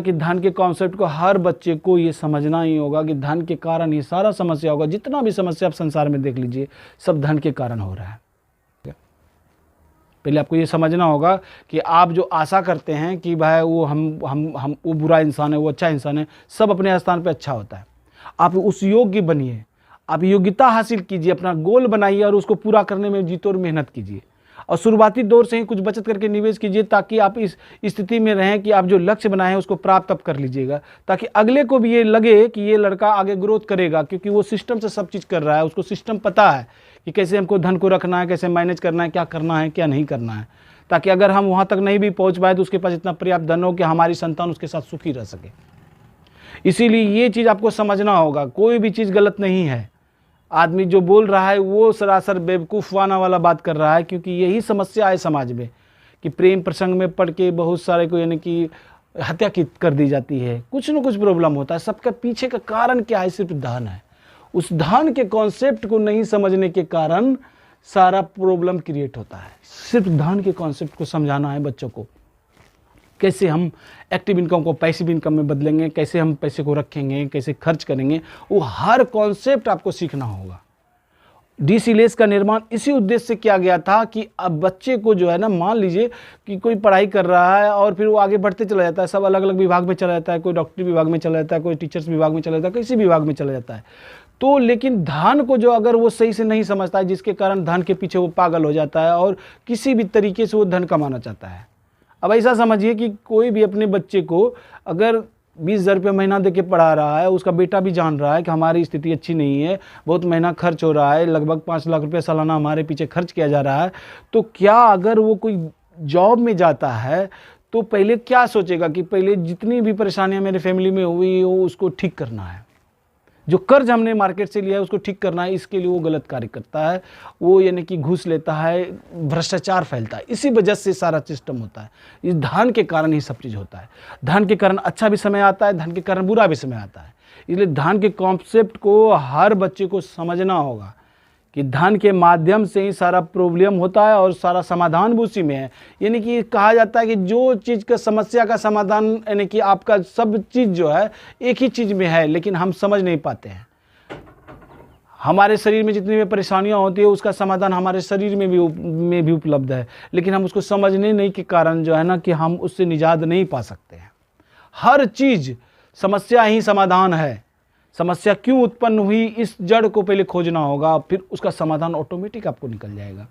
कि धन के कॉन्सेप्ट को हर बच्चे को ये समझना ही होगा कि धन के कारण ही सारा समस्या होगा। जितना भी समस्या आप संसार में देख लीजिए, सब धन के कारण हो रहा है। पहले आपको ये समझना होगा कि आप जो आशा करते हैं कि भाई वो हम वो बुरा इंसान है, वो अच्छा इंसान है, सब अपने स्थान पे अच्छा होता है। आप उस योग्य बनिए, आप योग्यता हासिल कीजिए, अपना गोल बनाइए और उसको पूरा करने में जीत और मेहनत कीजिए। और शुरुआती दौर से ही कुछ बचत करके निवेश कीजिए, ताकि आप इस स्थिति में रहें कि आप जो लक्ष्य बनाए हैं उसको प्राप्त अब कर लीजिएगा, ताकि अगले को भी ये लगे कि ये लड़का आगे ग्रोथ करेगा, क्योंकि वो सिस्टम से सब चीज़ कर रहा है। उसको सिस्टम पता है कि कैसे हमको धन को रखना है, कैसे मैनेज करना है, क्या करना है, क्या नहीं करना है, ताकि अगर हम वहाँ तक नहीं भी पहुँच पाए तो उसके पास इतना पर्याप्त धन हो कि हमारी संतान उसके साथ सुखी रह सके। इसीलिए ये चीज़ आपको समझना होगा, कोई भी चीज़ गलत नहीं है। आदमी जो बोल रहा है वो सरासर बेवकूफ़ाना वाला बात कर रहा है, क्योंकि यही समस्या है समाज में कि प्रेम प्रसंग में पढ़ के बहुत सारे को यानी कि हत्या कर दी जाती है। कुछ न कुछ प्रॉब्लम होता है। सबका पीछे का कारण क्या है? सिर्फ धन है। उस धन के कॉन्सेप्ट को नहीं समझने के कारण सारा प्रॉब्लम क्रिएट होता है। सिर्फ धन के कॉन्सेप्ट को समझाना है बच्चों को, कैसे हम एक्टिव इनकम को पैसिव इनकम में बदलेंगे, कैसे हम पैसे को रखेंगे, कैसे खर्च करेंगे, वो हर कॉन्सेप्ट आपको सीखना होगा। डीसीलेस का निर्माण इसी उद्देश्य से किया गया था कि अब बच्चे को जो है ना, मान लीजिए कि कोई पढ़ाई कर रहा है और फिर वो आगे बढ़ते चला जाता है, सब अलग अलग विभाग में चला जाता है, कोई डॉक्टरी विभाग में चला जाता है, कोई टीचर्स विभाग में चला जाता है, किसी विभाग में चला जाता है। तो लेकिन धन को जो अगर वो सही से नहीं समझता है, जिसके कारण धन के पीछे वो पागल हो जाता है और किसी भी तरीके से वो धन कमाना चाहता है। अब ऐसा समझिए कि कोई भी अपने बच्चे को अगर 20,000 रुपये महीना दे के पढ़ा रहा है, उसका बेटा भी जान रहा है कि हमारी स्थिति अच्छी नहीं है, बहुत महीना खर्च हो रहा है, लगभग 5 लाख रुपये सालाना हमारे पीछे खर्च किया जा रहा है, तो क्या अगर वो कोई जॉब में जाता है तो पहले क्या सोचेगा कि पहले जितनी भी परेशानियां मेरे फैमिली में हुई वो उसको ठीक करना है, जो कर्ज हमने मार्केट से लिया है उसको ठीक करना है। इसके लिए वो गलत कार्य करता है, वो यानी कि घूस लेता है, भ्रष्टाचार फैलता है। इसी वजह से सारा सिस्टम होता है। इस धन के कारण ही सब चीज़ होता है। धन के कारण अच्छा भी समय आता है, धन के कारण बुरा भी समय आता है। इसलिए धन के कॉन्सेप्ट को हर बच्चे को समझना होगा कि धन के माध्यम से ही सारा प्रॉब्लम होता है और सारा समाधान भी उसी में है। यानी कि कहा जाता है कि जो चीज़ का समस्या का समाधान यानी कि आपका सब चीज़ जो है एक ही चीज़ में है, लेकिन हम समझ नहीं पाते हैं। हमारे शरीर में जितनी भी परेशानियां होती है उसका समाधान हमारे शरीर में भी उपलब्ध है, लेकिन हम उसको समझने नहीं के कारण जो है ना कि हम उससे निजात नहीं पा सकते हैं। हर चीज़ समस्या ही समाधान है। समस्या क्यों उत्पन्न हुई, इस जड़ को पहले खोजना होगा, फिर उसका समाधान ऑटोमेटिक आपको निकल जाएगा।